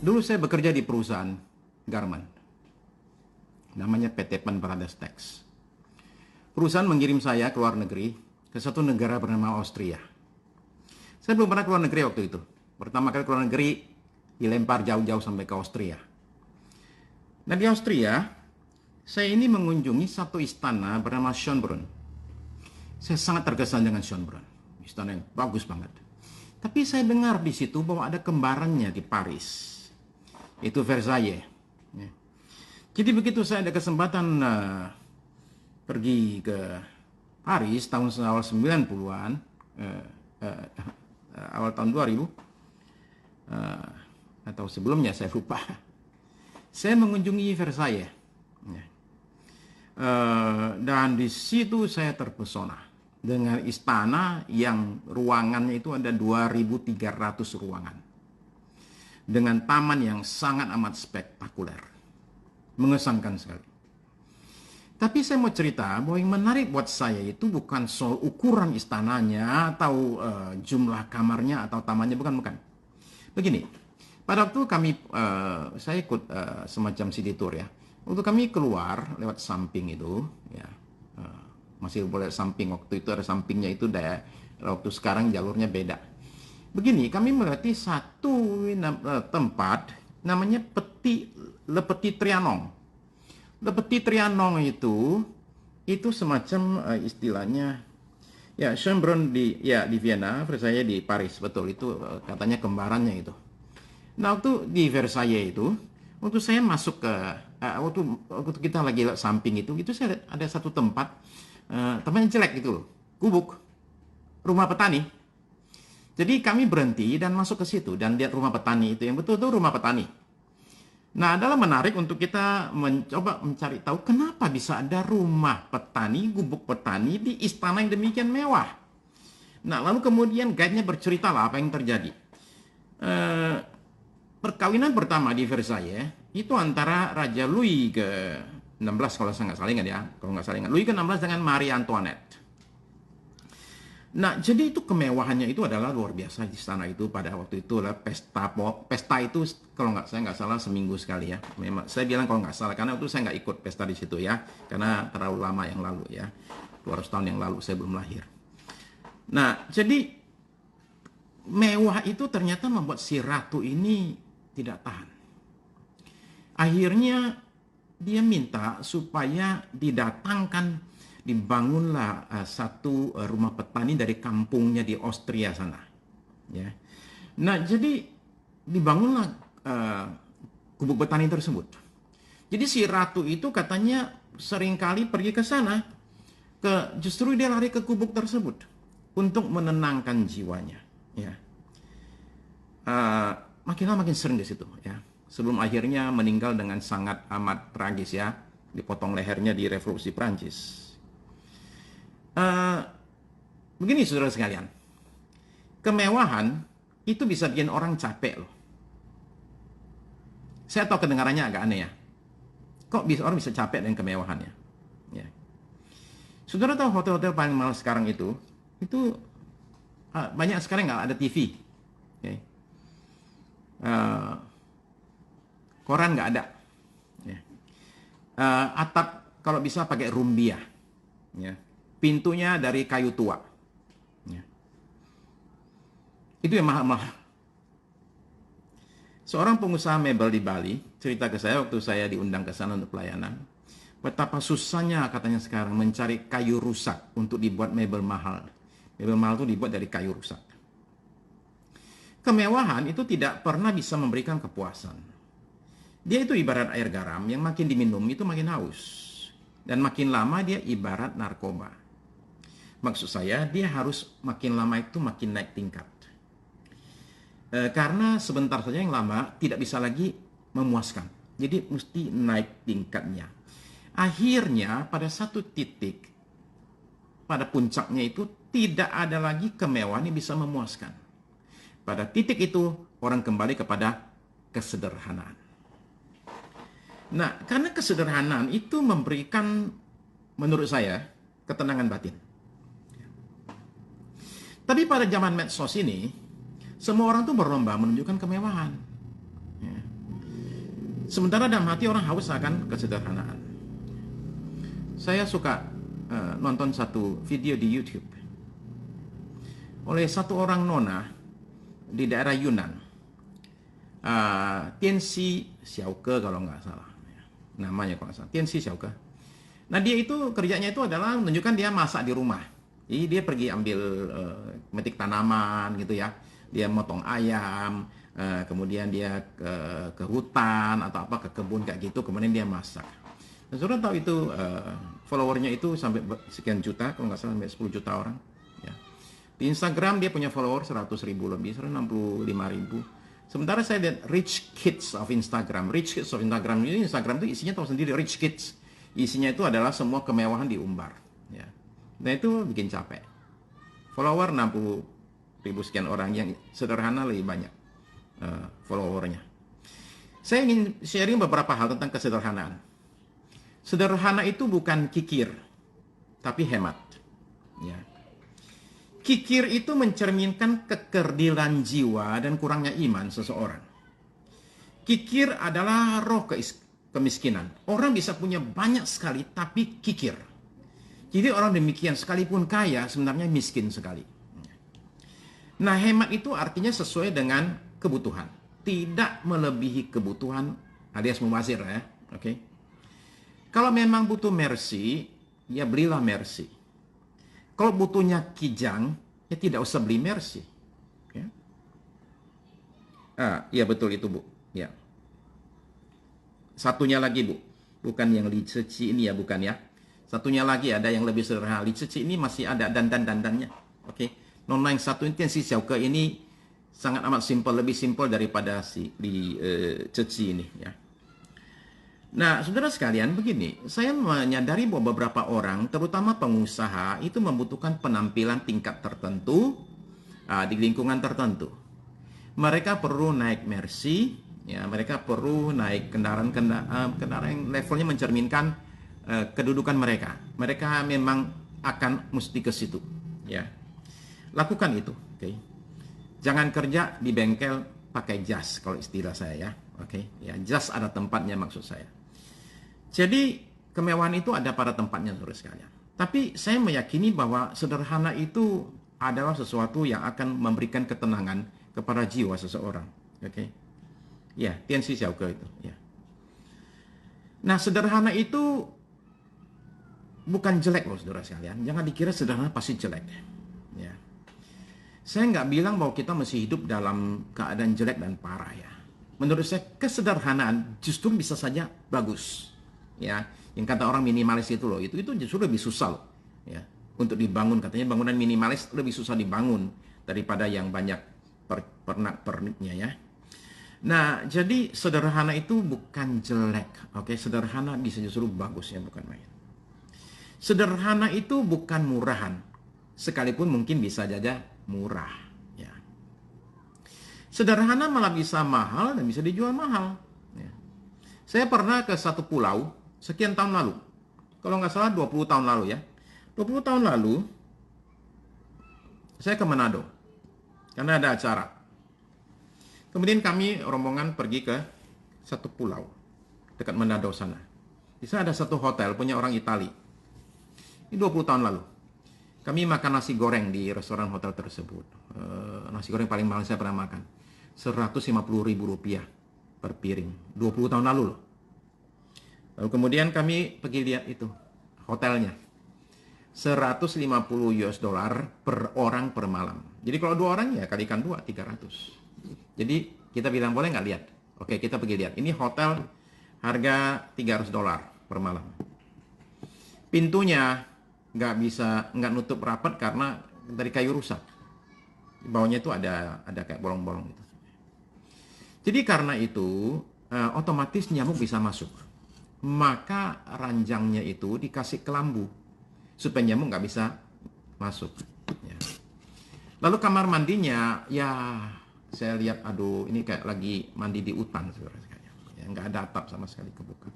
Dulu saya bekerja di perusahaan garment, namanya PT Pan Brothers Tex. Perusahaan mengirim saya ke luar negeri, ke satu negara bernama Austria. Saya belum pernah ke luar negeri waktu itu. Pertama kali ke luar negeri, dilempar jauh-jauh sampai ke Austria. Nah di Austria, saya ini mengunjungi satu istana bernama Schönbrunn. Saya sangat terkesan dengan Schönbrunn. Istana yang bagus banget. Tapi saya dengar di situ bahwa ada kembarannya di Paris. Itu Versailles. Ya. Jadi begitu saya ada kesempatan pergi ke Paris tahun awal 90-an, awal tahun 2000, atau sebelumnya saya lupa. Saya mengunjungi Versailles. Ya. Dan di situ saya terpesona dengan istana yang ruangannya itu ada 2.300 ruangan. Dengan taman yang sangat amat spektakuler. Mengesankan sekali. Tapi saya mau cerita bahwa yang menarik buat saya itu bukan soal ukuran istananya atau jumlah kamarnya atau tamannya, bukan. Begini, pada waktu kami, saya ikut semacam city tour ya. Waktu kami keluar lewat samping itu, ya, masih boleh samping, waktu itu ada sampingnya itu, waktu sekarang jalurnya beda. Begini, kami melewati satu tempat namanya Le Petit Trianon. Le Petit Trianon itu semacam istilahnya ya Schönbrunn di Vienna, Versailles di Paris, betul itu katanya kembarannya itu. Nah, waktu di Versailles itu, waktu saya masuk ke waktu kita lagi lihat samping itu saya ada satu tempat tempatnya jelek gitu loh, gubuk, rumah petani. Jadi kami berhenti dan masuk ke situ dan lihat rumah petani itu yang betul-betul rumah petani. Nah, adalah menarik untuk kita mencoba mencari tahu kenapa bisa ada rumah petani, gubuk petani di istana yang demikian mewah. Nah, lalu kemudian guide-nya bercerita lah apa yang terjadi. Perkawinan pertama di Versailles itu antara Raja Louis ke-16 kalau saya nggak salah ingat ya. Kalau nggak salah ingat, Louis ke-16 dengan Marie Antoinette. Nah, jadi itu kemewahannya itu adalah luar biasa di istana itu pada waktu itu lah pesta itu kalau saya nggak salah seminggu sekali ya. Memang saya bilang kalau nggak salah karena waktu saya nggak ikut pesta di situ ya, karena terlalu lama yang lalu ya, 200 tahun yang lalu saya belum lahir. Nah, jadi mewah itu ternyata membuat si ratu ini tidak tahan. Akhirnya dia minta supaya dibangunlah satu rumah petani dari kampungnya di Austria sana. Ya. Nah, jadi dibangunlah gubuk petani tersebut. Jadi si ratu itu katanya seringkali pergi ke sana, justru dia lari ke gubuk tersebut untuk menenangkan jiwanya. Ya. Makin lama makin sering di situ. Ya. Sebelum akhirnya meninggal dengan sangat amat tragis ya, dipotong lehernya di Revolusi Prancis. Begini saudara sekalian, kemewahan itu bisa bikin orang capek loh. Saya tahu kedengarannya agak aneh ya. Kok orang bisa capek dengan kemewahannya? Ya. Saudara tahu hotel-hotel paling mahal sekarang itu banyak sekarang nggak ada TV. Okay. Koran nggak ada. Ya. Atap kalau bisa pakai rumbia. Ya. Pintunya dari kayu tua. Ya. Itu yang mahal-mahal. Seorang pengusaha mebel di Bali cerita ke saya waktu saya diundang ke sana untuk pelayanan. Betapa susahnya katanya sekarang mencari kayu rusak untuk dibuat mebel mahal. Mebel mahal itu dibuat dari kayu rusak. Kemewahan itu tidak pernah bisa memberikan kepuasan. Dia itu ibarat air garam yang makin diminum itu makin haus. Dan makin lama dia ibarat narkoba. Maksud saya, dia harus makin lama itu makin naik tingkat. Karena sebentar saja yang lama tidak bisa lagi memuaskan. Jadi mesti naik tingkatnya. Akhirnya pada satu titik, pada puncaknya itu tidak ada lagi kemewahan yang bisa memuaskan. Pada titik itu orang kembali kepada kesederhanaan. Nah, karena kesederhanaan itu memberikan, menurut saya, ketenangan batin. Tapi pada zaman medsos ini, semua orang tuh berlomba menunjukkan kemewahan. Ya. Sementara dalam hati orang haus akan kesederhanaan. Saya suka nonton satu video di YouTube oleh satu orang nona di daerah Yunan, Tianxi Xiaoke kalau nggak salah, namanya kalau nggak salah, Tianxi Xiaoke. Nah dia itu kerjanya itu adalah menunjukkan dia masak di rumah. Jadi dia pergi ambil metik tanaman gitu ya, dia motong ayam, kemudian dia ke hutan atau apa ke kebun kayak gitu, kemudian dia masak. Dan saudara tahu itu followernya itu sampai sekian juta, kalau nggak salah sampai 10 juta orang. Ya. Di Instagram dia punya follower 100.000 lebih, 165.000. Sementara saya lihat Rich Kids of Instagram. Rich Kids of Instagram ini, Instagram itu isinya tahu sendiri, Rich Kids. Isinya itu adalah semua kemewahan diumbar. Ya. Nah itu bikin capek. Follower 60.000 sekian orang, yang sederhana lebih banyak followernya. Saya ingin sharing beberapa hal tentang kesederhanaan. Sederhana itu bukan kikir, tapi hemat. Ya. Kikir itu mencerminkan kekerdilan jiwa dan kurangnya iman seseorang. Kikir adalah roh kemiskinan. Orang bisa punya banyak sekali, tapi kikir. Jadi orang demikian sekalipun kaya, sebenarnya miskin sekali. Nah, hemat itu artinya sesuai dengan kebutuhan. Tidak melebihi kebutuhan alias mubazir ya. Oke. Kalau memang butuh mercy, ya belilah mercy. Kalau butuhnya kijang, ya tidak usah beli mercy. Ya, ya betul itu Bu. Ya. Satunya lagi Bu, bukan yang li ceci ini ya, bukan ya. Satunya lagi ada yang lebih sederhana. Li ceci ini masih ada dandan-dandannya. Oke. Nona yang satu ini si Xiaoke ini sangat amat simpel, lebih simpel daripada si li ceci ini ya. Nah, saudara sekalian, begini, saya menyadari bahwa beberapa orang, terutama pengusaha, itu membutuhkan penampilan tingkat tertentu di lingkungan tertentu. Mereka perlu naik Mercy, ya, mereka perlu naik kendaraan yang levelnya mencerminkan kedudukan mereka. Mereka memang akan mesti ke situ, ya. Lakukan itu, oke. Jangan kerja di bengkel pakai jas, kalau istilah saya, ya, oke. Ya, jas ada tempatnya maksud saya. Jadi kemewahan itu ada pada tempatnya saudara sekalian. Tapi saya meyakini bahwa sederhana itu adalah sesuatu yang akan memberikan ketenangan kepada jiwa seseorang. Oke. Ya, Tianxi Xiaoke itu, ya. Nah, sederhana itu bukan jelek loh saudara sekalian. Jangan dikira sederhana pasti jelek. Ya. Saya nggak bilang bahwa kita mesti hidup dalam keadaan jelek dan parah ya. Menurut saya kesederhanaan justru bisa saja bagus. Ya, yang kata orang minimalis itu loh, itu justru lebih susah loh, ya, untuk dibangun. Katanya bangunan minimalis lebih susah dibangun daripada yang banyak pernak-perniknya ya. Nah, jadi sederhana itu bukan jelek, oke? Sederhana bisa justru bagus ya, bukan main. Sederhana itu bukan murahan, sekalipun mungkin bisa saja murah, ya. Sederhana malah bisa mahal dan bisa dijual mahal. Ya. Saya pernah ke satu pulau sekian tahun lalu. Kalau nggak salah 20 tahun lalu ya. 20 tahun lalu, saya ke Manado. Karena ada acara. Kemudian kami rombongan pergi ke satu pulau. Dekat Manado sana. Di sana ada satu hotel punya orang Itali. Ini 20 tahun lalu. Kami makan nasi goreng di restoran hotel tersebut. Nasi goreng paling mahal saya pernah makan. 150.000 rupiah per piring. 20 tahun lalu loh. Lalu kemudian kami pergi lihat itu, hotelnya. 150 US dollar per orang per malam. Jadi kalau 2 orang ya kalikan 2, 300. Jadi kita bilang boleh nggak lihat? Oke, kita pergi lihat. Ini hotel harga 300 dolar per malam. Pintunya nggak nutup rapat karena dari kayu rusak. Di bawahnya itu ada kayak bolong-bolong gitu. Jadi karena itu otomatis nyamuk bisa masuk. Maka ranjangnya itu dikasih kelambu supaya nyamuk nggak bisa masuk. Ya. Lalu kamar mandinya, ya saya lihat, aduh ini kayak lagi mandi di hutan, saudara sekalian. Ya, nggak ada atap sama sekali kebuka.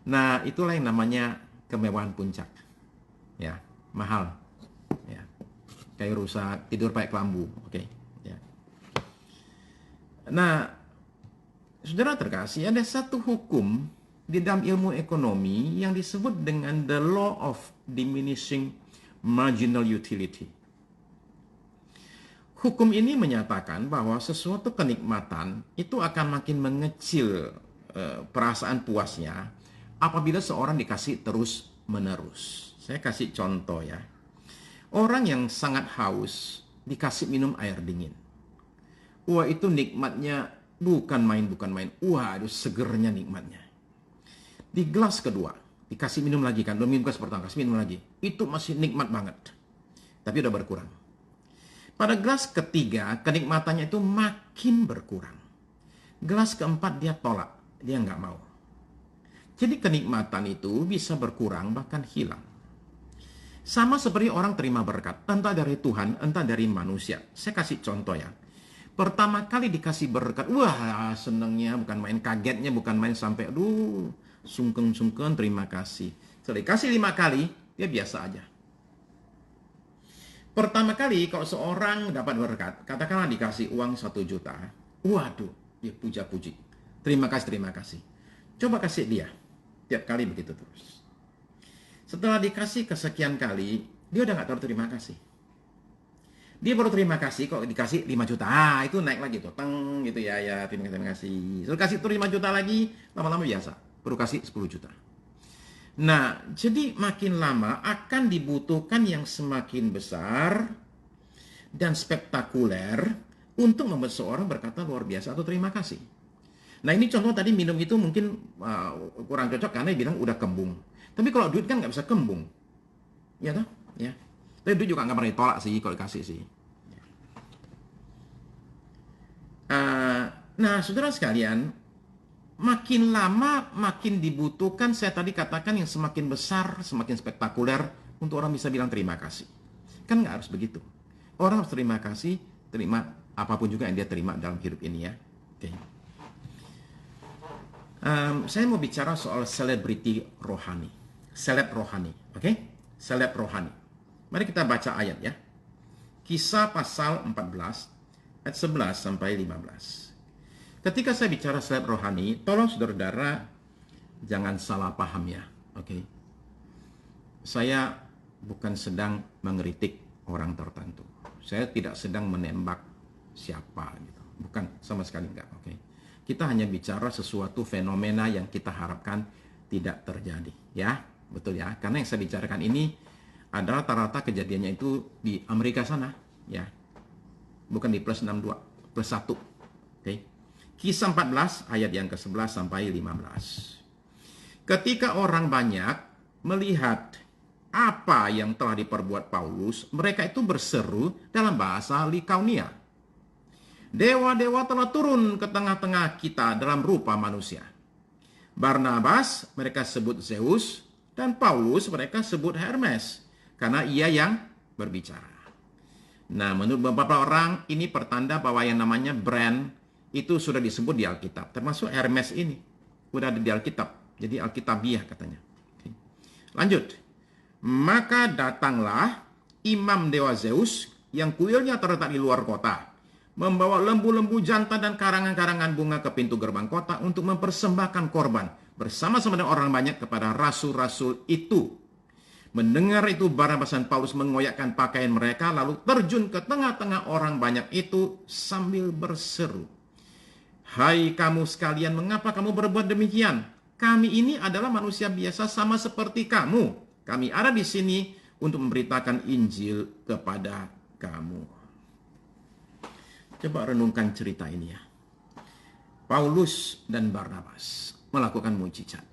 Nah itulah yang namanya kemewahan puncak. Ya, mahal. Ya, kayu rusak, tidur pakai kelambu. Oke. Ya. Nah, Saudara terkasih, ada satu hukum di dalam ilmu ekonomi yang disebut dengan the law of diminishing marginal utility. Hukum ini menyatakan bahwa sesuatu kenikmatan itu akan makin mengecil perasaan puasnya apabila seorang dikasih terus-menerus. Saya kasih contoh ya. Orang yang sangat haus dikasih minum air dingin. Wah, itu nikmatnya bukan main. Wah, aduh segernya nikmatnya. Di gelas kedua dikasih minum lagi kan, minum gelas pertama kasih minum lagi. Itu masih nikmat banget. Tapi udah berkurang. Pada gelas ketiga, kenikmatannya itu makin berkurang. Gelas keempat dia tolak, dia nggak mau. Jadi kenikmatan itu bisa berkurang bahkan hilang. Sama seperti orang terima berkat, entah dari Tuhan, entah dari manusia. Saya kasih contoh ya. Pertama kali dikasih berkat, wah senengnya, bukan main, kagetnya, bukan main sampai, aduh sungkem-sungkem terima kasih. Setelah dikasih 5 kali, dia biasa aja. Pertama kali kalau seorang dapat berkat, katakanlah dikasih uang 1 juta. Waduh, dia puja-puji. Terima kasih. Coba kasih dia. Tiap kali begitu terus. Setelah dikasih kesekian kali, dia udah nggak tahu terima kasih. Dia baru terima kasih kalau dikasih 5 juta. Itu naik lagi tuh. Teng gitu ya, terima kasih. Setelah kasih tuh 5 juta lagi, lama-lama biasa. Baru kasih 10 juta. Nah, jadi makin lama akan dibutuhkan yang semakin besar dan spektakuler untuk membuat seorang berkata luar biasa atau terima kasih. Nah, ini contoh tadi minum itu mungkin kurang cocok karena dia bilang udah kembung. Tapi kalau duit kan nggak bisa kembung. Ya toh? Ya. Tapi duit juga nggak pernah ditolak sih kalau dikasih sih. Nah, saudara sekalian, makin lama makin dibutuhkan, saya tadi katakan yang semakin besar, semakin spektakuler untuk orang bisa bilang terima kasih. Kan nggak harus begitu. Orang harus terima kasih, terima apapun juga yang dia terima dalam hidup ini ya. Oke. Saya mau bicara soal selebriti rohani. Seleb rohani, oke? Seleb rohani. Mari kita baca ayat ya. Kisah pasal 14, ayat 11 sampai 15. Ketika saya bicara seleb rohani, tolong saudara-saudara jangan salah paham ya, oke? Saya bukan sedang mengkritik orang tertentu. Saya tidak sedang menembak siapa gitu. Bukan, sama sekali enggak, oke? Kita hanya bicara sesuatu fenomena yang kita harapkan tidak terjadi, ya. Betul ya, karena yang saya bicarakan ini adalah rata-rata kejadiannya itu di Amerika sana, ya. Bukan di plus 62, plus 1, oke? Kisah 14 ayat yang ke-11 sampai 15. Ketika orang banyak melihat apa yang telah diperbuat Paulus, mereka itu berseru dalam bahasa Likaonia. Dewa-dewa telah turun ke tengah-tengah kita dalam rupa manusia. Barnabas mereka sebut Zeus, dan Paulus mereka sebut Hermes, karena ia yang berbicara. Nah, menurut beberapa orang, ini pertanda bahwa yang namanya brand itu sudah disebut di Alkitab, termasuk Hermes ini sudah ada di Alkitab, jadi Alkitabiah katanya. Oke. Lanjut. Maka datanglah imam dewa Zeus yang kuilnya terletak di luar kota, membawa lembu-lembu jantan dan karangan-karangan bunga ke pintu gerbang kota untuk mempersembahkan korban bersama-sama dengan orang banyak kepada rasul-rasul itu. Mendengar itu, Barnabas dan Paulus mengoyakkan pakaian mereka lalu terjun ke tengah-tengah orang banyak itu sambil berseru, "Hai kamu sekalian, mengapa kamu berbuat demikian? Kami ini adalah manusia biasa sama seperti kamu. Kami ada di sini untuk memberitakan Injil kepada kamu." Coba renungkan cerita ini ya. Paulus dan Barnabas melakukan mujizat.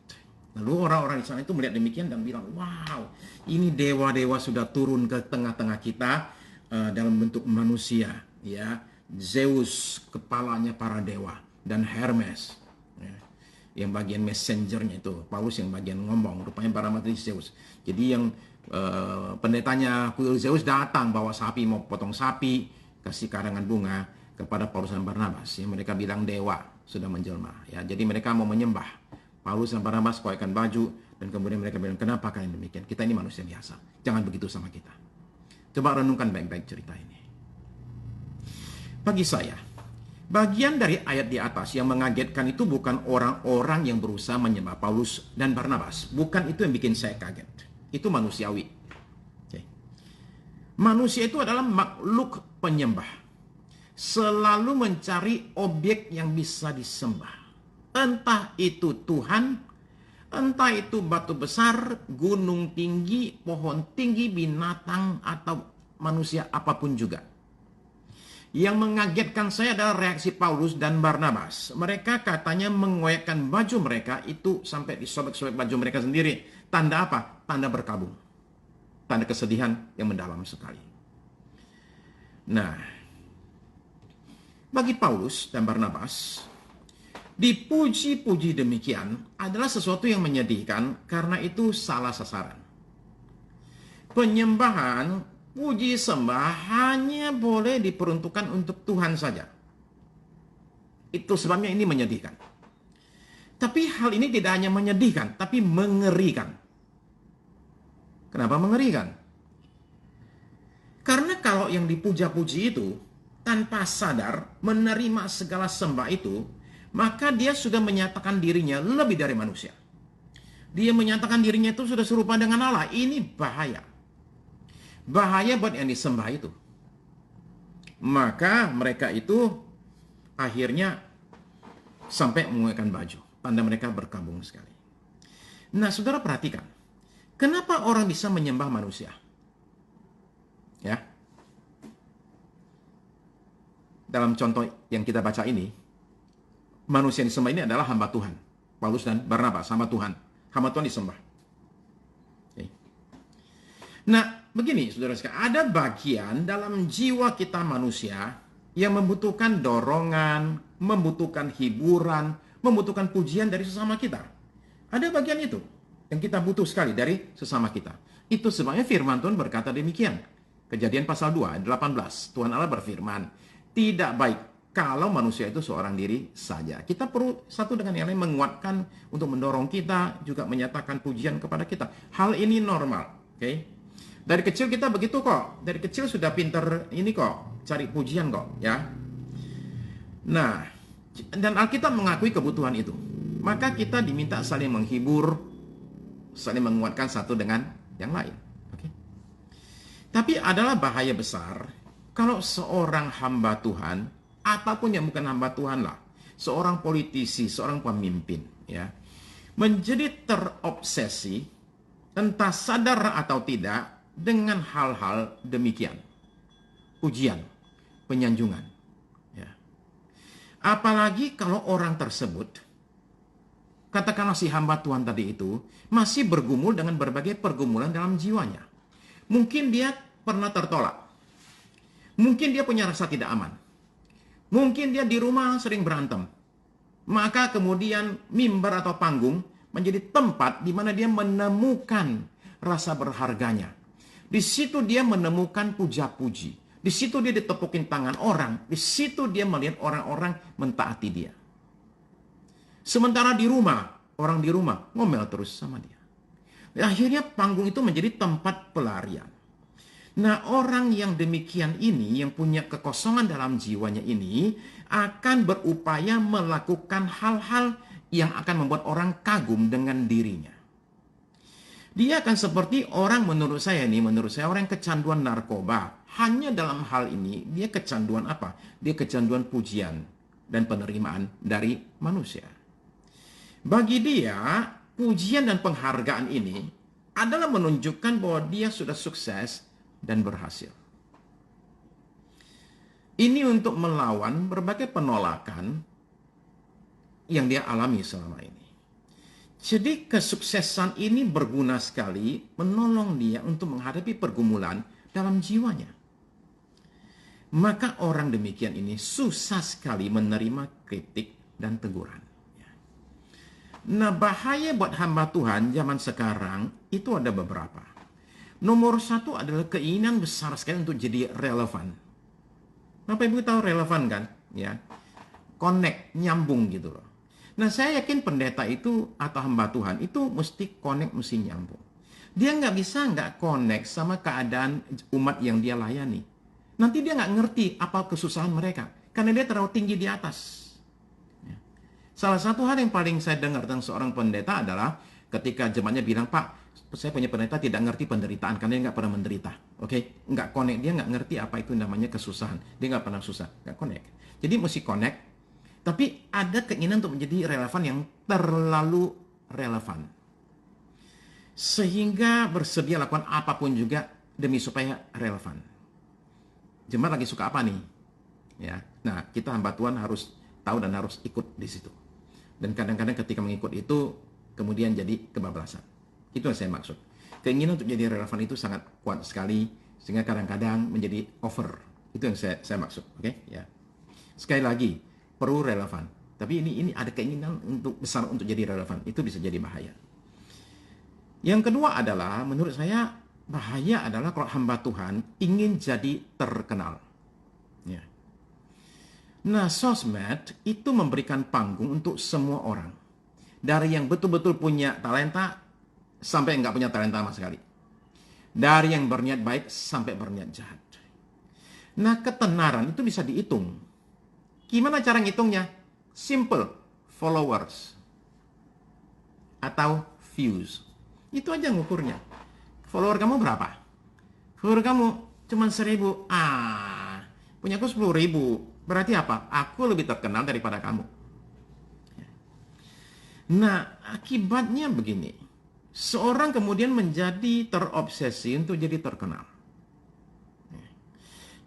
Lalu orang-orang di sana itu melihat demikian dan bilang, wow, ini dewa-dewa sudah turun ke tengah-tengah kita dalam bentuk manusia. Ya, Zeus kepalanya para dewa, dan Hermes ya, yang bagian messengernya itu, Paulus yang bagian ngomong, rupanya Barnabas itu Zeus. Jadi yang pendetanya kuil Zeus datang bawa sapi, mau potong sapi, kasih karangan bunga kepada Paulus dan Barnabas. Ya, mereka bilang dewa sudah menjelma. Ya, jadi mereka mau menyembah. Paulus dan Barnabas koyakkan baju, dan kemudian mereka bilang, kenapa kalian demikian? Kita ini manusia biasa, jangan begitu sama kita. Coba renungkan baik-baik cerita ini. Bagi saya, Bagian dari ayat di atas yang mengagetkan itu bukan orang-orang yang berusaha menyembah Paulus dan Barnabas. Bukan itu yang bikin saya kaget. Itu manusiawi. Oke. Manusia itu adalah makhluk penyembah. Selalu mencari objek yang bisa disembah. Entah itu Tuhan, entah itu batu besar, gunung tinggi, pohon tinggi, binatang, atau manusia apapun juga. Yang mengagetkan saya adalah reaksi Paulus dan Barnabas. Mereka katanya mengoyakkan baju mereka itu sampai disobek-sobek baju mereka sendiri. Tanda apa? Tanda berkabung. Tanda kesedihan yang mendalam sekali. Nah, bagi Paulus dan Barnabas, dipuji-puji demikian adalah sesuatu yang menyedihkan karena itu salah sasaran. Penyembahan, puji sembah hanya boleh diperuntukkan untuk Tuhan saja. Itu sebabnya ini menyedihkan. Tapi hal ini tidak hanya menyedihkan, tapi mengerikan. Kenapa mengerikan? Karena kalau yang dipuja-puji itu tanpa sadar menerima segala sembah itu, maka dia sudah menyatakan dirinya lebih dari manusia. Dia menyatakan dirinya itu sudah serupa dengan Allah. Ini bahaya. Bahaya buat yang disembah itu. Maka mereka itu akhirnya sampai mengenakan baju. Tanda mereka berkabung sekali. Nah, saudara perhatikan. Kenapa orang bisa menyembah manusia? Ya. Dalam contoh yang kita baca ini, manusia yang disembah ini adalah hamba Tuhan. Paulus dan Barnabas, hamba Tuhan. Hamba Tuhan disembah. Okay. Nah, begini, saudara sekalian, ada bagian dalam jiwa kita manusia yang membutuhkan dorongan, membutuhkan hiburan, membutuhkan pujian dari sesama kita. Ada bagian itu yang kita butuh sekali dari sesama kita. Itu sebabnya firman Tuhan berkata demikian. Kejadian pasal 2, ayat 18. Tuhan Allah berfirman, tidak baik kalau manusia itu seorang diri saja. Kita perlu satu dengan yang lain menguatkan untuk mendorong kita, juga menyatakan pujian kepada kita. Hal ini normal. Oke? Dari kecil kita begitu kok. Dari kecil sudah pinter ini kok. Cari pujian kok. Ya. Nah, dan Alkitab mengakui kebutuhan itu. Maka kita diminta saling menghibur, saling menguatkan satu dengan yang lain. Oke? Tapi adalah bahaya besar kalau seorang hamba Tuhan, ataupun yang bukan hamba Tuhan lah, seorang politisi, seorang pemimpin, ya, menjadi terobsesi, entah sadar atau tidak, dengan hal-hal demikian. Pujian, penyanjungan. Ya. Apalagi kalau orang tersebut, katakanlah si hamba Tuhan tadi itu, masih bergumul dengan berbagai pergumulan dalam jiwanya. Mungkin dia pernah tertolak. Mungkin dia punya rasa tidak aman. Mungkin dia di rumah sering berantem. Maka kemudian mimbar atau panggung menjadi tempat di mana dia menemukan rasa berharganya. Di situ dia menemukan puja-puji. Di situ dia ditepukin tangan orang. Di situ dia melihat orang-orang mentaati dia. Sementara di rumah, orang di rumah ngomel terus sama dia. Akhirnya panggung itu menjadi tempat pelarian. Nah, orang yang demikian ini, yang punya kekosongan dalam jiwanya ini, akan berupaya melakukan hal-hal yang akan membuat orang kagum dengan dirinya. Dia akan seperti orang, menurut saya orang yang kecanduan narkoba. Hanya dalam hal ini, dia kecanduan apa? Dia kecanduan pujian dan penerimaan dari manusia. Bagi dia, pujian dan penghargaan ini adalah menunjukkan bahwa dia sudah sukses dan berhasil. Ini untuk melawan berbagai penolakan yang dia alami selama ini. Jadi kesuksesan ini berguna sekali menolong dia untuk menghadapi pergumulan dalam jiwanya. Maka orang demikian ini susah sekali menerima kritik dan teguran. Nah, bahaya buat hamba Tuhan zaman sekarang itu ada beberapa. Nomor satu adalah keinginan besar sekali untuk jadi relevan. Bapak Ibu tahu relevan kan? Ya, connect, nyambung gitu loh. Nah, saya yakin pendeta itu atau hamba Tuhan itu mesti connect, mesti nyambung. Dia nggak bisa nggak connect sama keadaan umat yang dia layani. Nanti dia nggak ngerti apa kesusahan mereka. karena dia terlalu tinggi di atas. Ya. Salah satu hal yang paling saya dengar tentang seorang pendeta adalah ketika jemaatnya bilang, Pak, saya punya pendeta tidak ngerti penderitaan karena dia nggak pernah menderita. Oke, nggak connect, dia nggak ngerti apa itu namanya kesusahan. Dia nggak pernah susah, nggak connect. Jadi mesti connect, tapi ada keinginan untuk menjadi relevan yang terlalu relevan. Sehingga bersedia lakukan apapun juga demi supaya relevan. Jemaat lagi suka apa nih? Ya, nah kita hamba Tuhan harus tahu dan harus ikut di situ. Dan kadang-kadang ketika mengikut itu kemudian jadi kebablasan. Itu yang saya maksud. Keinginan untuk jadi relevan itu sangat kuat sekali sehingga kadang-kadang menjadi over. Itu yang saya maksud. Oke, ya. Sekali lagi perlu relevan. Tapi ini ada keinginan untuk besar untuk jadi relevan. Itu bisa jadi bahaya. Yang kedua adalah menurut saya bahaya adalah kalau hamba Tuhan ingin jadi terkenal. Ya. Nah, sosmed itu memberikan panggung untuk semua orang. Dari yang betul-betul punya talenta sampai nggak punya talenta sama sekali. Dari yang berniat baik sampai berniat jahat. Nah, ketenaran itu bisa dihitung. Gimana cara ngitungnya? Simple, followers atau views. Itu aja ngukurnya. Follower kamu berapa? Follower kamu cuma 1.000. Punya aku 10.000. Berarti apa? Aku lebih terkenal daripada kamu. Nah, akibatnya begini. Seorang kemudian menjadi terobsesi untuk jadi terkenal.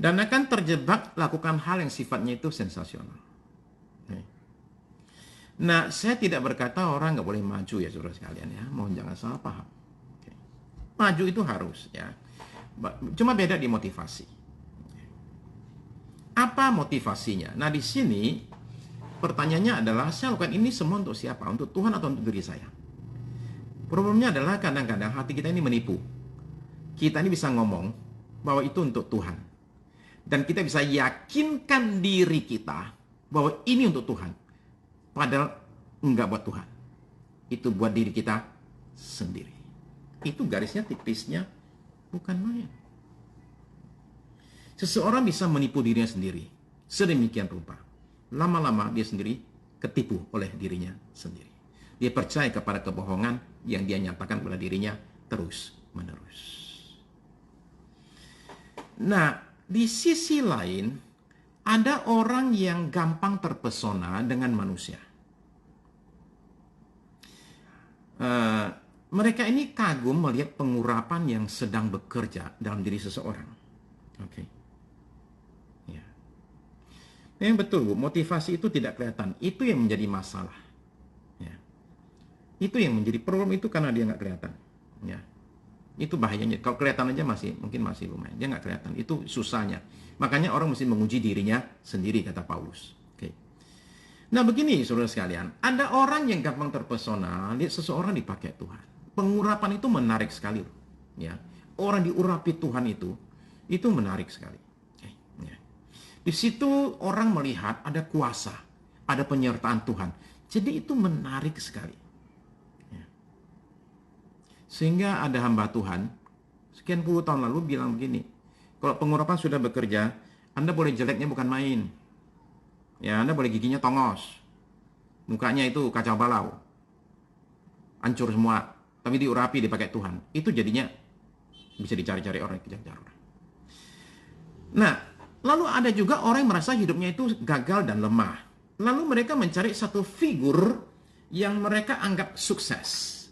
Dan akan terjebak lakukan hal yang sifatnya itu sensasional. Nah, saya tidak berkata orang nggak boleh maju ya saudara sekalian ya. Mohon jangan salah paham. Maju itu harus ya. Cuma beda di motivasi. Apa motivasinya? Nah, di sini pertanyaannya adalah saya lakukan ini semua untuk siapa? Untuk Tuhan atau untuk diri saya? Problemnya adalah kadang-kadang hati kita ini menipu. Kita ini bisa ngomong bahwa itu untuk Tuhan. Dan kita bisa yakinkan diri kita bahwa ini untuk Tuhan. Padahal enggak buat Tuhan. Itu buat diri kita sendiri. Itu garisnya tipisnya bukan main. Seseorang bisa menipu dirinya sendiri. Sedemikian rupa. Lama-lama dia sendiri ketipu oleh dirinya sendiri. Dia percaya kepada kebohongan yang dia nyatakan kepada dirinya terus-menerus. Nah, di sisi lain, ada orang yang gampang terpesona dengan manusia. Mereka ini kagum melihat pengurapan yang sedang bekerja dalam diri seseorang. Oke. Ya. Yang betul, Bu, motivasi itu tidak kelihatan. Itu yang menjadi masalah. Ya. Itu yang menjadi problem itu karena dia nggak kelihatan. Ya. Itu bahayanya. Kalau kelihatan aja mungkin masih lumayan. Dia nggak kelihatan. Itu susahnya. Makanya orang mesti menguji dirinya sendiri, kata Paulus. Oke. Nah, begini saudara sekalian. Ada orang yang gampang terpesona lihat seseorang dipakai Tuhan. Pengurapan itu menarik sekali. Ya. Orang diurapi Tuhan itu menarik sekali. Ya. Di situ orang melihat ada kuasa, ada penyertaan Tuhan. Jadi itu menarik sekali. Ya. Sehingga ada hamba Tuhan sekian puluh tahun lalu bilang begini, kalau pengurapan sudah bekerja, Anda boleh jeleknya bukan main. Ya, Anda boleh giginya tongos. Mukanya itu kacau balau. Hancur semua. Tapi diurapi, dipakai Tuhan. Itu jadinya bisa dicari-cari orang, kejar-kejar orang. Nah, lalu ada juga orang yang merasa hidupnya itu gagal dan lemah. Lalu mereka mencari satu figur yang mereka anggap sukses.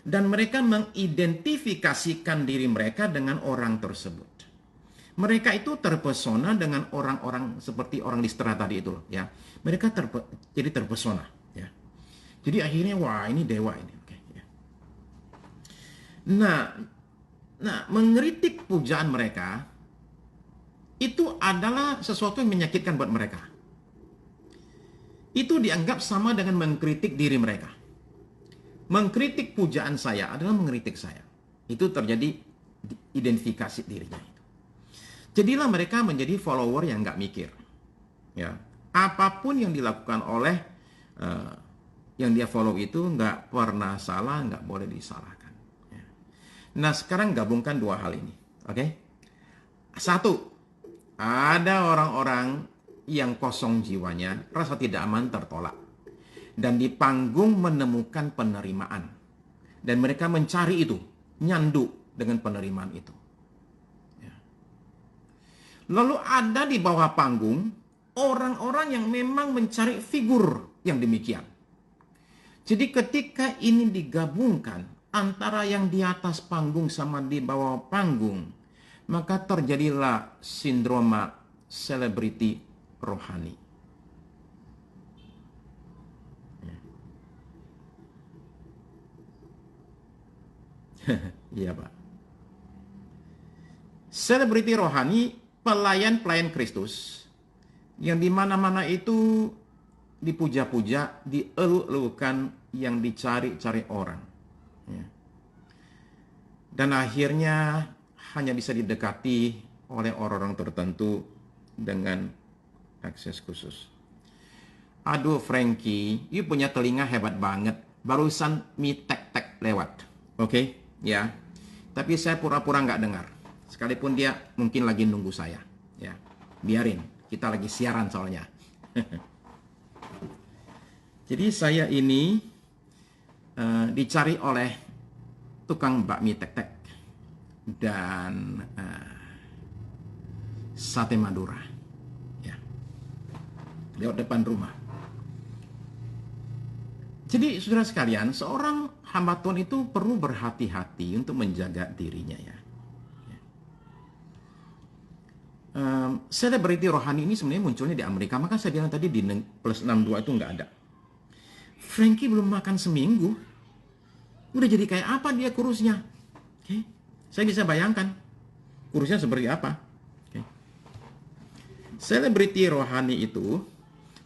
Dan mereka mengidentifikasikan diri mereka dengan orang tersebut. Mereka itu terpesona dengan orang-orang seperti orang Listra tadi itu loh, ya. Mereka jadi terpesona, ya. Jadi akhirnya wah ini dewa ini, oke, ya. Nah, mengkritik pujaan mereka itu adalah sesuatu yang menyakitkan buat mereka. Itu dianggap sama dengan mengkritik diri mereka. Mengkritik pujaan saya adalah mengkritik saya. Itu terjadi identifikasi dirinya itu. Jadilah mereka menjadi follower yang nggak mikir. Ya, apapun yang dilakukan oleh yang dia follow itu nggak pernah salah, nggak boleh disalahkan. Ya. Nah, sekarang gabungkan dua hal ini, oke? Satu, ada orang-orang yang kosong jiwanya, rasa tidak aman tertolak. Dan di panggung menemukan penerimaan. Dan mereka mencari itu, nyandu dengan penerimaan itu. Ya. Lalu ada di bawah panggung orang-orang yang memang mencari figur yang demikian. Jadi ketika ini digabungkan antara yang di atas panggung sama di bawah panggung, maka terjadilah sindroma selebriti rohani. Iya, Pak. Selebriti rohani, pelayan-pelayan Kristus yang di mana-mana itu dipuja-puja, dielu-elukan, yang dicari-cari orang. Ya. Dan akhirnya hanya bisa didekati oleh orang-orang tertentu dengan akses khusus. Aduh Frankie, you punya telinga hebat banget. Barusan mi tek-tek lewat. Oke, ya. Tapi saya pura-pura nggak dengar. Sekalipun dia mungkin lagi nunggu saya. Ya, biarin. Kita lagi siaran soalnya. Jadi saya ini dicari oleh tukang bakmi tek-tek dan sate Madura, ya, lewat depan rumah. Jadi saudara sekalian, seorang hamba Tuhan itu perlu berhati-hati untuk menjaga dirinya, ya. Selebriti rohani ini sebenarnya munculnya di Amerika. Maka saya bilang tadi di plus 62 itu nggak ada. Frankie belum makan seminggu, udah jadi kayak apa dia kurusnya? Oke, saya bisa bayangkan kurusnya seperti apa. Oke. Selebriti rohani itu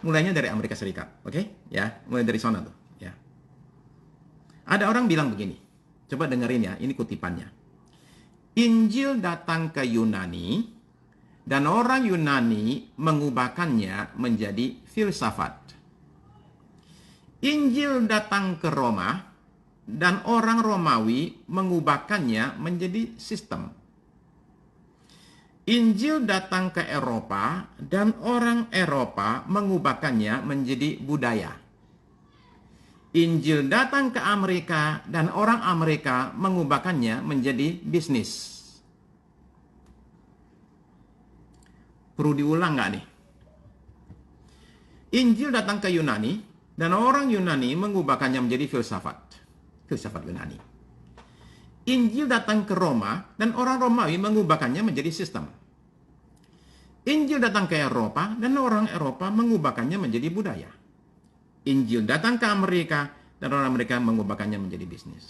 mulainya dari Amerika Serikat, oke? Ya, mulai dari sana tuh. Ya. Ada orang bilang begini, coba dengerin ya, ini kutipannya. Injil datang ke Yunani dan orang Yunani mengubahkannya menjadi filsafat. Injil datang ke Roma dan orang Romawi mengubahkannya menjadi sistem. Injil datang ke Eropa dan orang Eropa mengubahkannya menjadi budaya. Injil datang ke Amerika dan orang Amerika mengubahkannya menjadi bisnis. Perlu diulang nggak nih? Injil datang ke Yunani dan orang Yunani mengubahkannya menjadi filsafat. Filsafat Yunani. Injil datang ke Roma dan orang Romawi mengubahkannya menjadi sistem. Injil datang ke Eropa dan orang Eropa mengubahkannya menjadi budaya. Injil datang ke Amerika dan orang Amerika mengubahkannya menjadi bisnis.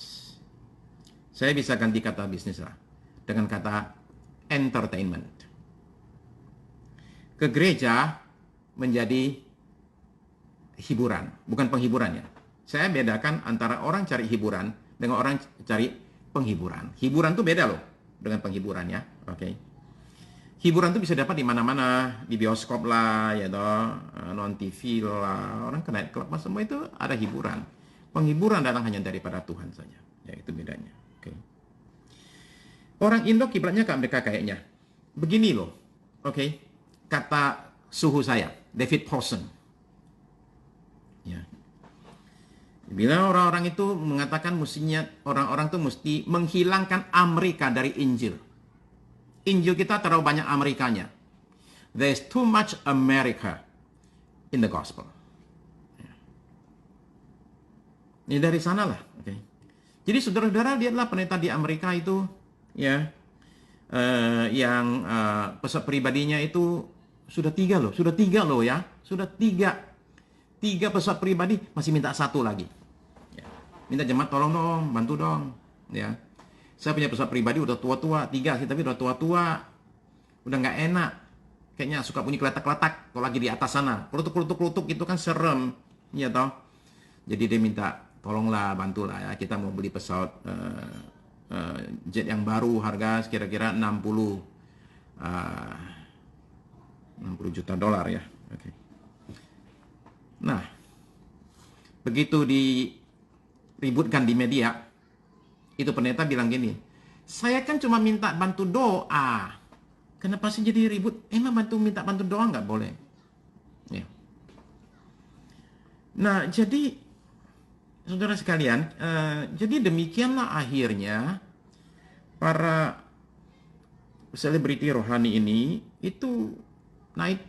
Saya bisa ganti kata bisnis lah dengan kata entertainment. Ke gereja menjadi hiburan, bukan penghiburan ya. Saya bedakan antara orang cari hiburan dengan orang cari penghiburan. Hiburan tuh beda loh dengan penghiburan ya. Oke. Hiburan tuh bisa dapat di mana-mana, di bioskop lah, ya toh, non TV lah, orang ke night club, semua itu ada hiburan. Penghiburan datang hanya daripada Tuhan saja. Ya itu bedanya. Oke. Orang Indo kiblatnya ke Amerika kayaknya. Begini loh. Oke. Kata suhu saya, David Paulson. Ya. Bila orang-orang itu mengatakan mestinya orang-orang itu mesti menghilangkan Amerika dari Injil. Injil kita terlalu banyak Amerikanya. There's too much America in the gospel. Ya. Ini dari sana lah. Okay. Jadi saudara-saudara lihatlah pendeta di Amerika itu, ya, yang pesan pribadinya itu sudah tiga loh ya, sudah tiga pesawat pribadi, masih minta satu lagi. Ya. Minta jemaat tolong dong, bantu dong. Ya. Saya punya pesawat pribadi udah tua-tua, 3 sih, tapi udah tua-tua. Udah nggak enak. Kayaknya suka bunyi keletak-keletak kalau lagi di atas sana. Kelutuk-kelutuk itu kan serem. Ya toh. Jadi dia minta, tolonglah, bantulah ya. Kita mau beli pesawat jet yang baru, harga kira-kira 60 juta dolar ya. Oke. Nah, begitu diributkan di media, itu pendeta bilang gini, saya kan cuma minta bantu doa. Kenapa sih jadi ribut? Emang minta bantu doa nggak boleh? Nah, jadi saudara sekalian, jadi demikianlah akhirnya para selebriti rohani ini itu naik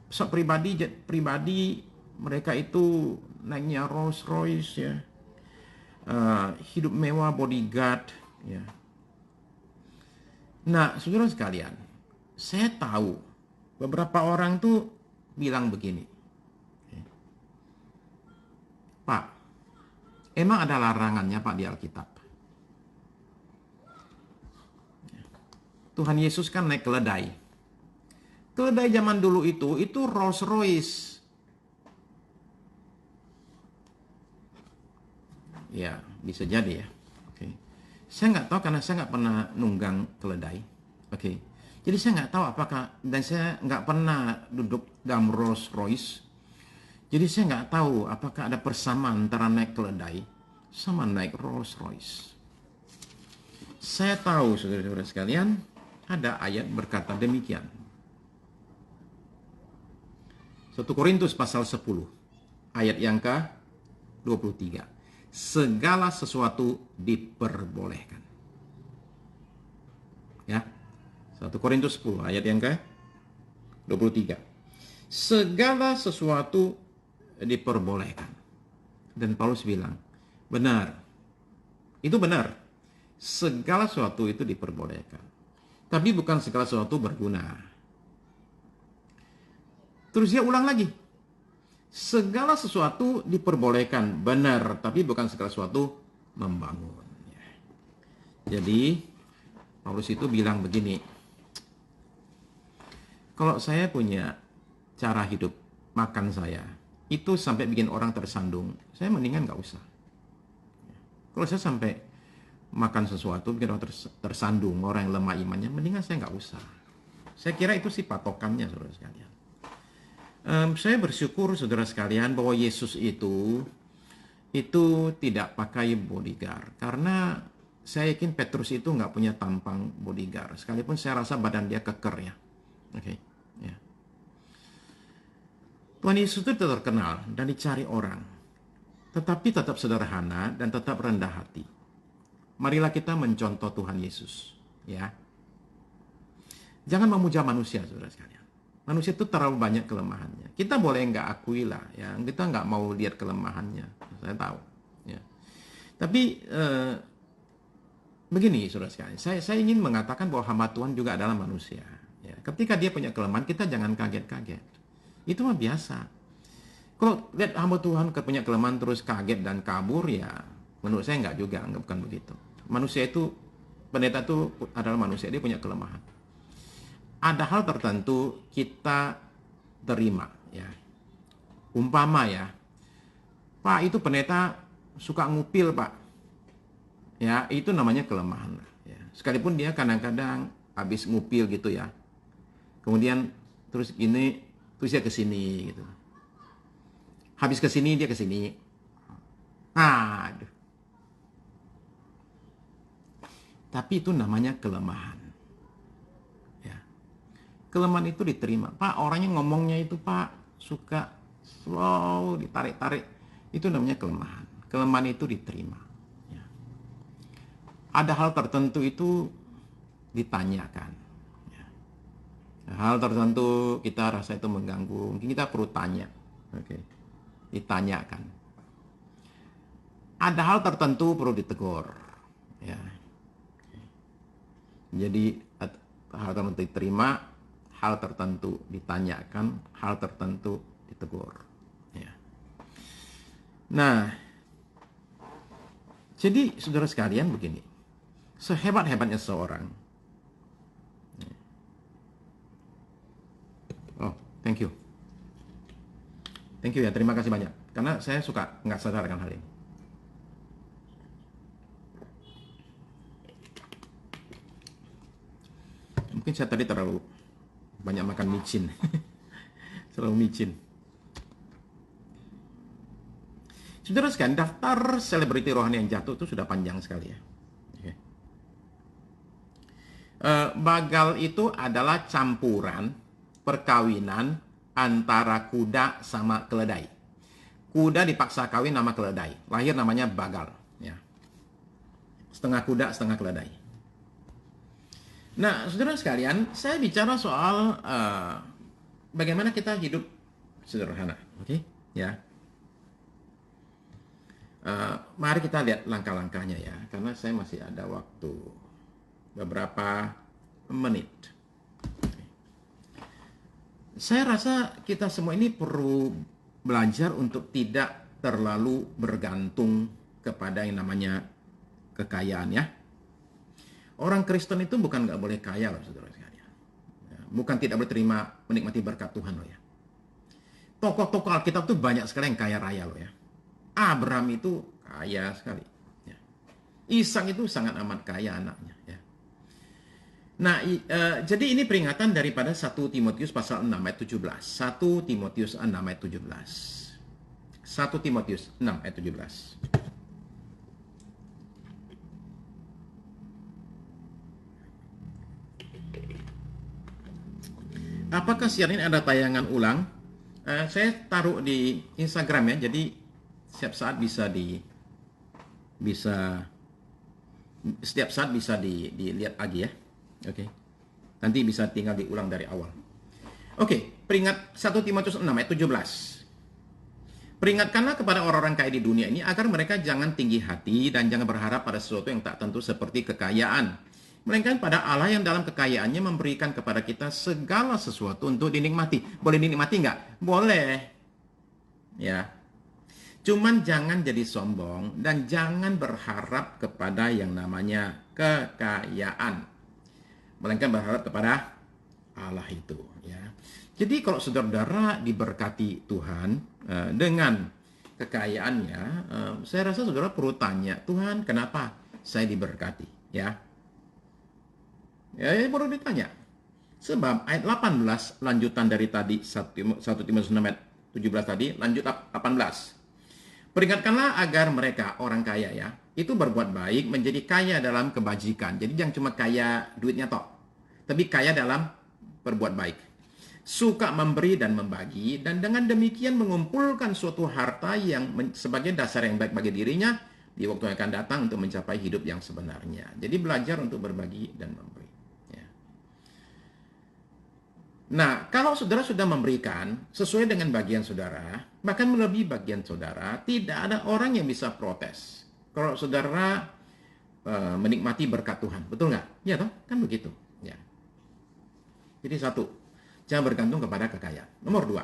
pesawat pribadi, jet pribadi, mereka itu naiknya Rolls Royce ya, hidup mewah, bodyguard ya. Nah, saudara sekalian, saya tahu beberapa orang tuh bilang begini, Pak, emang ada larangannya Pak di Alkitab? Tuhan Yesus kan naik keledai. Keledai zaman dulu itu Rolls Royce. Ya, bisa jadi ya. Oke. Saya nggak tahu karena saya nggak pernah nunggang keledai. Oke. Jadi saya nggak tahu apakah, dan saya nggak pernah duduk dalam Rolls Royce. Jadi saya nggak tahu apakah ada persamaan antara naik keledai sama naik Rolls Royce. Saya tahu saudara-saudara sekalian, ada ayat berkata demikian. 1 Korintus pasal 10, ayat yang ke-23. Segala sesuatu diperbolehkan. Ya. 1 Korintus 10, ayat yang ke-23. Segala sesuatu diperbolehkan. Dan Paulus bilang, benar. Itu benar. Segala sesuatu itu diperbolehkan. Tapi bukan segala sesuatu berguna. Terus dia ulang lagi. Segala sesuatu diperbolehkan, benar, tapi bukan segala sesuatu membangun. Jadi, Paulus itu bilang begini, kalau saya punya cara hidup, makan saya, itu sampai bikin orang tersandung, saya mendingan nggak usah. Kalau saya sampai makan sesuatu, bikin orang tersandung, orang yang lemah imannya, mendingan saya nggak usah. Saya kira itu sih patokannya, saudara sekalian. Saya bersyukur saudara sekalian bahwa Yesus itu tidak pakai bodyguard, karena saya yakin Petrus itu nggak punya tampang bodyguard, sekalipun saya rasa badan dia keker ya. Oke, ya. Tuhan Yesus itu terkenal dan dicari orang, tetapi tetap sederhana dan tetap rendah hati. Marilah kita mencontoh Tuhan Yesus, ya. Jangan memuja manusia, saudara sekalian. Manusia itu terlalu banyak kelemahannya. Kita boleh nggak akui lah, ya. Kita nggak mau lihat kelemahannya. Saya tahu, ya. Tapi begini, saudara sekalian. Saya ingin mengatakan bahwa hamba Tuhan juga adalah manusia. Ya. Ketika dia punya kelemahan, kita jangan kaget-kaget. Itu mah biasa. Kalau lihat hamba Tuhan punya kelemahan terus kaget dan kabur, ya menurut saya nggak juga, bukan begitu. Manusia itu, pendeta itu adalah manusia, dia punya kelemahan. Ada hal tertentu kita terima, ya. Umpama ya, Pak itu pendeta suka ngupil Pak, ya itu namanya kelemahan. Ya. Sekalipun dia kadang-kadang habis ngupil gitu ya, kemudian terus dia kesini gitu. Habis kesini dia kesini. Aduh. Tapi itu namanya kelemahan. Kelemahan itu diterima. Pak, orangnya ngomongnya itu Pak suka slow, ditarik-tarik. Itu namanya kelemahan. Kelemahan itu diterima. Ya. Ada hal tertentu itu ditanyakan. Ya. Hal tertentu kita rasa itu mengganggu. Mungkin kita perlu tanya. Oke. Ditanyakan. Ada hal tertentu perlu ditegur. Ya. Jadi hal tertentu diterima, hal tertentu ditanyakan, hal tertentu ditegur. Ya. Nah, jadi saudara sekalian begini, sehebat-hebatnya seseorang. Oh, thank you. Thank you ya, terima kasih banyak. Karena saya suka nggak sadar akan hal ini. Mungkin saya tadi terlalu banyak makan micin. Selalu micin. Saudara sekalian, daftar selebriti rohani yang jatuh itu sudah panjang sekali ya. Okay. Bagal itu adalah campuran perkawinan antara kuda sama keledai. kuda dipaksa kawin nama keledai. Lahir namanya Bagal. Ya. Setengah kuda, setengah keledai. Nah, saudara sekalian, saya bicara soal bagaimana kita hidup sederhana. Oke? Ya. Mari kita lihat langkah-langkahnya ya, karena saya masih ada waktu beberapa menit. Saya rasa kita semua ini perlu belajar untuk tidak terlalu bergantung kepada yang namanya kekayaan ya. Orang Kristen itu bukan nggak boleh kaya loh saudara sekalian. Bukan tidak boleh terima menikmati berkat Tuhan loh ya. Tokoh-tokoh Alkitab itu banyak sekali yang kaya raya loh ya. Abraham itu kaya sekali. Ya. Ishak itu sangat amat kaya anaknya. Ya. Nah, jadi ini peringatan daripada 1 Timotius pasal 6 ayat 17. 1 Timotius 6 ayat 17. 1 Timotius 6 ayat 17. Apakah siang ini ada tayangan ulang? Saya taruh di Instagram ya, jadi setiap saat bisa dilihat lagi ya. Oke. Nanti bisa tinggal diulang dari awal. Oke, peringat 1 Timotius 6 ayat 17. Peringatkanlah kepada orang-orang kaya di dunia ini agar mereka jangan tinggi hati dan jangan berharap pada sesuatu yang tak tentu seperti kekayaan, melainkan pada Allah yang dalam kekayaannya memberikan kepada kita segala sesuatu untuk dinikmati. Boleh dinikmati nggak? Boleh. Ya. Cuman jangan jadi sombong dan jangan berharap kepada yang namanya kekayaan, melainkan berharap kepada Allah itu. Ya. Jadi kalau saudara-saudara diberkati Tuhan dengan kekayaannya, saya rasa saudara perlu tanya, Tuhan kenapa saya diberkati? Ya, perlu ditanya. Sebab ayat 18 lanjutan dari tadi 1 Timotius 6 ayat 17 tadi, lanjut 18. Peringatkanlah agar mereka, orang kaya ya, itu berbuat baik, menjadi kaya dalam kebajikan. Jadi jangan cuma kaya duitnya tok, tapi kaya dalam berbuat baik. Suka memberi dan membagi, dan dengan demikian mengumpulkan suatu harta yang sebagai dasar yang baik bagi dirinya di waktu yang akan datang untuk mencapai hidup yang sebenarnya. Jadi belajar untuk berbagi dan memberi. Nah, kalau saudara sudah memberikan sesuai dengan bagian saudara, bahkan melebihi bagian saudara, tidak ada orang yang bisa protes. Kalau saudara menikmati berkat Tuhan, betul nggak? Ya toh, kan begitu. Ya. Jadi satu, jangan bergantung kepada kekayaan. Nomor dua,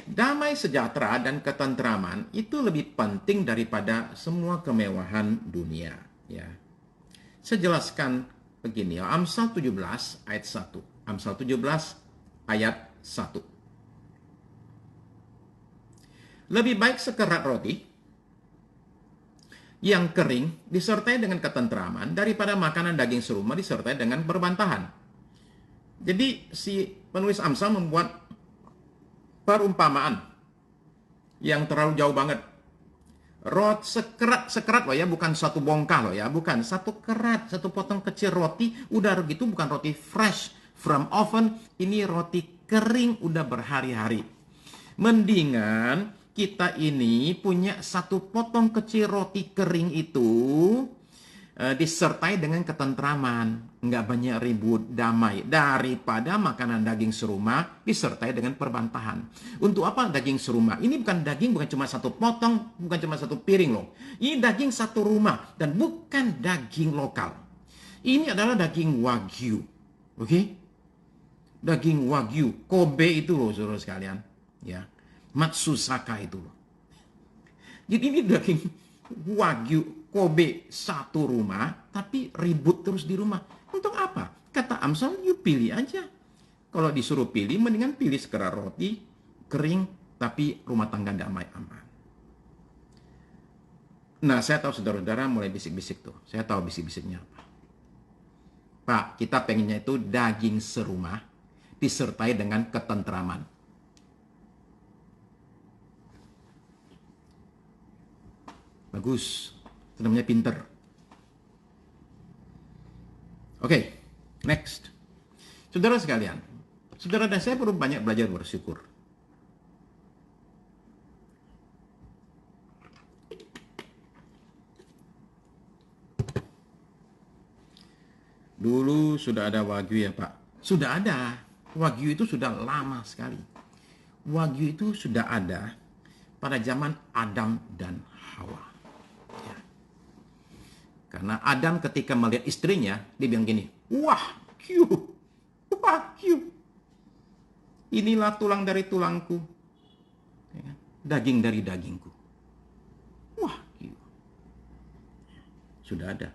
damai sejahtera dan ketentraman itu lebih penting daripada semua kemewahan dunia. Ya. Saya jelaskan begini, Amsal 17 ayat 1. Amsal 17 ayat 1. Lebih baik sekerat roti yang kering disertai dengan ketentraman daripada makanan daging serumah disertai dengan perbantahan. Jadi si penulis Amsal membuat perumpamaan yang terlalu jauh banget. Sekerat loh ya, bukan satu bongkah loh ya, bukan satu kerat, satu potong kecil roti, udah gitu bukan roti fresh from oven, ini roti kering udah berhari-hari. Mendingan kita ini punya satu potong kecil roti kering itu disertai dengan ketentraman, nggak banyak ribut, damai, daripada makanan daging serumah disertai dengan perbantahan. Untuk apa daging serumah? Ini bukan daging, bukan cuma satu potong, bukan cuma satu piring loh. Ini daging satu rumah dan bukan daging lokal. Ini adalah daging Wagyu, oke? Daging Wagyu, Kobe itu loh saudara sekalian, ya, Matsusaka itu loh. Jadi ini daging Wagyu Kobe satu rumah, tapi ribut terus di rumah. Untuk apa? Kata Amsal, you pilih aja. Kalau disuruh pilih, mendingan pilih sekerat roti kering, tapi rumah tangga damai aman. Nah, saya tahu saudara-saudara mulai bisik-bisik tuh. Saya tahu bisik-bisiknya apa. Pak, kita pengennya itu daging serumah disertai dengan ketentraman. Bagus. Itu namanya pinter. Oke, next. Saudara sekalian, saudara dan saya perlu banyak belajar bersyukur. sudah ada Wagyu ya Pak? Sudah ada. Wagyu itu sudah lama sekali. Wagyu itu sudah ada pada zaman Adam dan Hawa. Ya. Karena Adam ketika melihat istrinya, dia bilang gini, Wagyu, Wagyu. Inilah tulang dari tulangku, ya, daging dari dagingku. Wagyu. Sudah ada.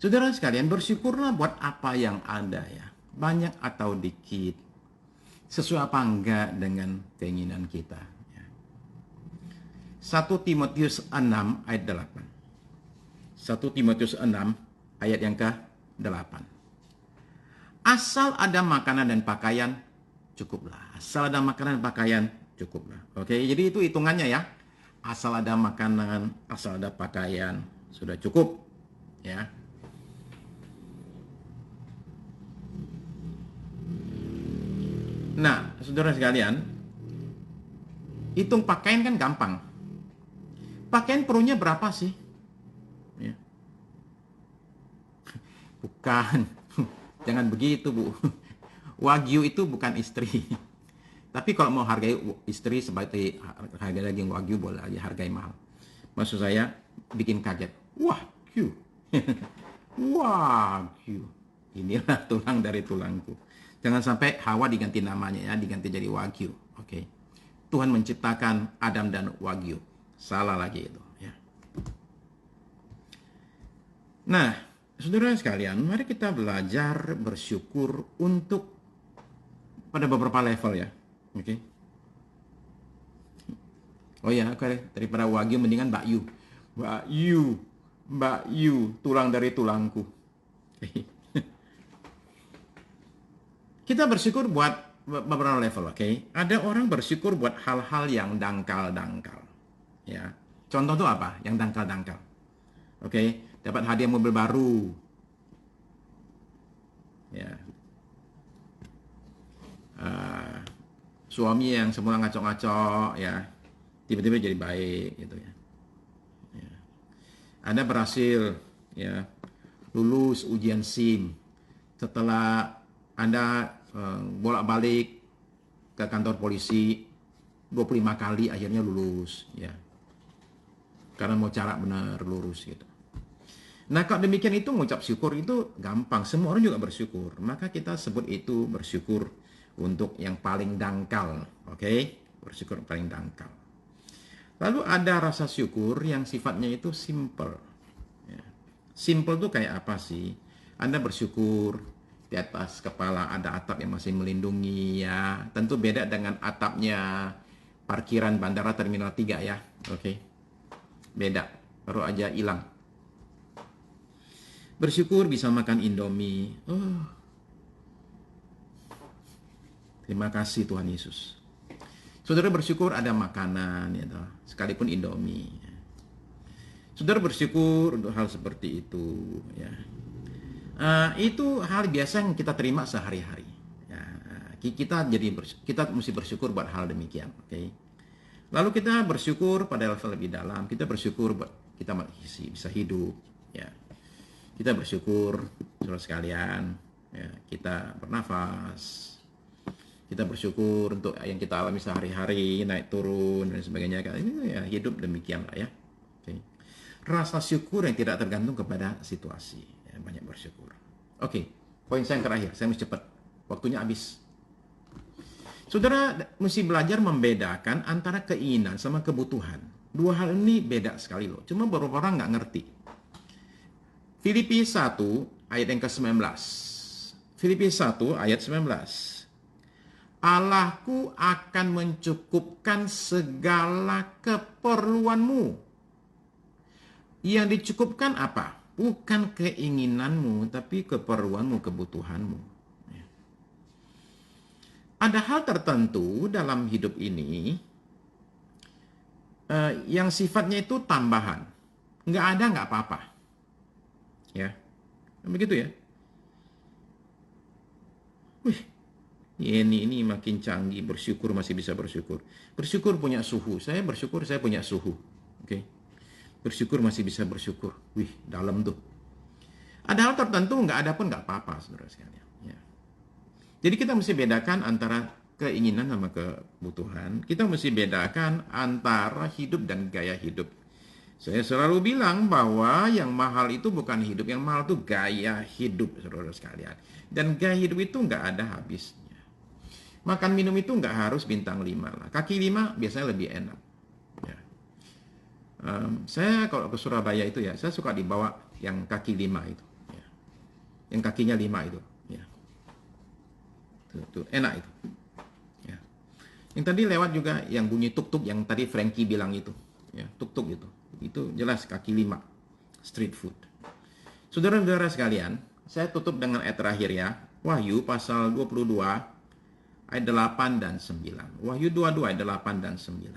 Saudara sekalian, bersyukurlah buat apa yang ada ya. Banyak atau dikit. Sesuai apa enggak dengan keinginan kita. Ya. 1 Timotius 6 ayat 8. 1 Timotius 6 ayat yang ke-8. Asal ada makanan dan pakaian, cukuplah. Asal ada makanan dan pakaian, cukuplah. Oke, jadi itu hitungannya ya. Asal ada makanan, asal ada pakaian, sudah cukup. Ya. Nah, saudara sekalian, hitung pakaian kan gampang. Pakaian perlunya berapa sih? Ya. Bukan, jangan begitu Bu. Wagyu itu bukan istri. Tapi kalau mau hargai istri seperti harga daging Wagyu, boleh aja hargai mahal. Maksud saya, bikin kaget. Wagyu. Wagyu. Inilah tulang dari tulangku. Jangan sampai Hawa diganti namanya ya, diganti jadi Wagyu. Oke. Tuhan menciptakan Adam dan Wagyu. Salah lagi itu ya. Nah, saudara sekalian, mari kita belajar bersyukur untuk pada beberapa level ya. Oke. Oh ya, oke. Daripada Wagyu mendingan Mbak Yu. Mbak Yu. Mbak Yu, tulang dari tulangku. Kita bersyukur buat beberapa level, oke? Ada orang bersyukur buat hal-hal yang dangkal-dangkal. Ya. Contoh tuh apa? Yang dangkal-dangkal. Oke, dapat hadiah mobil baru. Ya. Suami yang semula ngaco-ngaco, ya. Tiba-tiba jadi baik gitu ya. Ya. Anda berhasil ya lulus ujian SIM setelah Anda bolak-balik ke kantor polisi 25 kali akhirnya lulus ya. Karena mau cara benar lurus gitu. Nah, kalau demikian itu mengucap syukur itu gampang, semua orang juga bersyukur. Maka kita sebut itu bersyukur untuk yang paling dangkal, oke? Bersyukur paling dangkal. Lalu ada rasa syukur yang sifatnya itu simple. Ya. Simple tuh kayak apa sih? Anda bersyukur di atas kepala ada atap yang masih melindungi ya. Tentu beda dengan atapnya parkiran bandara Terminal 3 ya. Oke. Beda. Baru aja hilang. Bersyukur bisa makan Indomie. Oh. Terima kasih Tuhan Yesus. Saudara bersyukur ada makanan ya, sekalipun Indomie. Saudara bersyukur untuk hal seperti itu ya. Itu hal biasa yang kita terima sehari-hari. Ya, kita mesti bersyukur buat hal demikian, oke? Lalu kita bersyukur pada level lebih dalam. Kita bersyukur buat kita masih bisa hidup, ya. Kita bersyukur, saudara sekalian, ya, kita bernafas. Kita bersyukur untuk yang kita alami sehari-hari, naik turun dan sebagainya. Ini ya hidup demikian lah ya. Okay. Rasa syukur yang tidak tergantung kepada situasi. Banyak bersyukur. Oke, poin saya yang terakhir. Saya mesti cepat. Waktunya habis. Saudara mesti belajar membedakan antara keinginan sama kebutuhan. Dua hal ini beda sekali loh. Cuma beberapa orang nggak ngerti. Filipi 1 ayat yang ke-19. Filipi 1 ayat 19. Allahku akan mencukupkan segala keperluanmu. Yang dicukupkan apa? Bukan keinginanmu, tapi keperluanmu, kebutuhanmu. Ada hal tertentu dalam hidup ini yang sifatnya itu tambahan. Nggak ada, nggak apa-apa. Ya, begitu ya. Wih, ini makin canggih. Bersyukur masih bisa bersyukur. Bersyukur punya suhu. Saya bersyukur saya punya suhu. Oke. Bersyukur masih bisa bersyukur. Wih, dalam tuh. Ada hal tertentu nggak ada pun nggak apa-apa, saudara sekalian. Ya. Jadi kita mesti bedakan antara keinginan sama kebutuhan. Kita mesti bedakan antara hidup dan gaya hidup. Saya selalu bilang bahwa yang mahal itu bukan hidup, yang mahal itu gaya hidup, saudara sekalian. Dan gaya hidup itu nggak ada habisnya. Makan minum itu nggak harus bintang 5 lah. Kaki 5 biasanya lebih enak. Ya. Saya kalau ke Surabaya itu ya, saya suka dibawa yang kaki 5 itu. Ya. Yang kakinya 5 itu. Ya. Tuh, enak itu. Ya. Yang tadi lewat juga yang bunyi tuk-tuk yang tadi Frankie bilang itu. Ya, tuk-tuk itu. Itu jelas kaki 5. Street food. Saudara-saudara sekalian, saya tutup dengan ayat terakhir ya. Wahyu pasal 22 ayat 8 dan 9. Wahyu 22 ayat 8 dan 9.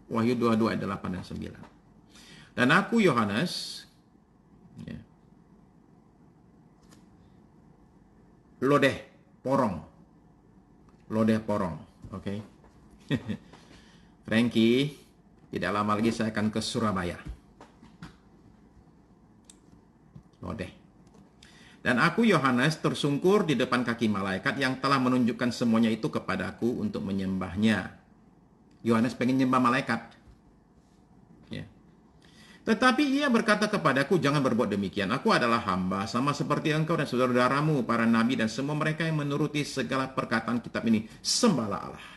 Wahyu 22 ayat 8 dan 9. Dan aku Yohanes ya, lodeh porong. Lodeh porong, oke. Frankie, tidak lama lagi saya akan ke Surabaya. Lodeh. Dan aku Yohanes tersungkur di depan kaki malaikat yang telah menunjukkan semuanya itu kepadaku untuk menyembahnya. Yohanes pengen nyembah malaikat. Ya. Tetapi ia berkata kepadaku, jangan berbuat demikian. Aku adalah hamba, sama seperti engkau dan saudara-saudaramu, para nabi dan semua mereka yang menuruti segala perkataan kitab ini. Sembahlah Allah.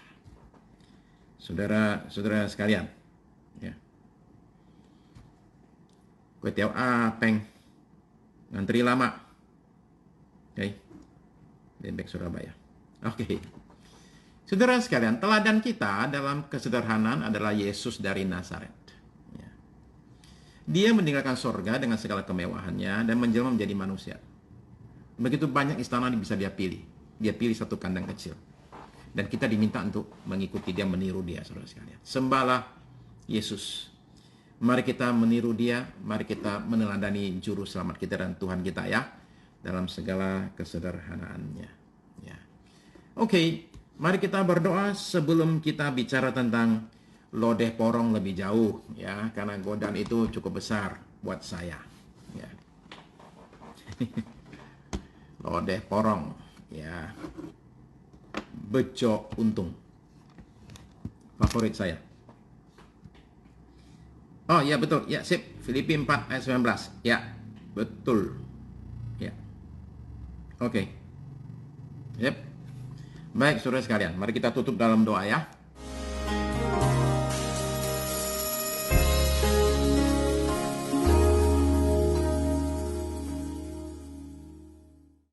Saudara-saudara sekalian. Ya. Kue tiaw apeng. Ngantri lama. Oke, Debek Surabaya. Oke. Saudara sekalian, teladan kita dalam kesederhanaan adalah Yesus dari Nazaret. Ya. Dia meninggalkan sorga dengan segala kemewahannya dan menjelma menjadi manusia. Begitu banyak istana yang bisa dia pilih. Dia pilih satu kandang kecil. Dan kita diminta untuk mengikuti dia, meniru dia, saudara sekalian. Sembahlah Yesus. Mari kita meniru dia, mari kita meneladani juru selamat kita dan Tuhan kita ya. Dalam segala kesederhanaannya. Ya. Oke, mari kita berdoa sebelum kita bicara tentang lodeh porong lebih jauh, ya, karena godaan itu cukup besar buat saya. Ya. Lodeh porong, ya, bejo untung, favorit saya. Oh ya betul, ya sip, Filipi 4 ayat 19, ya betul. Oke. Yep. Baik, saudara sekalian, mari kita tutup dalam doa ya.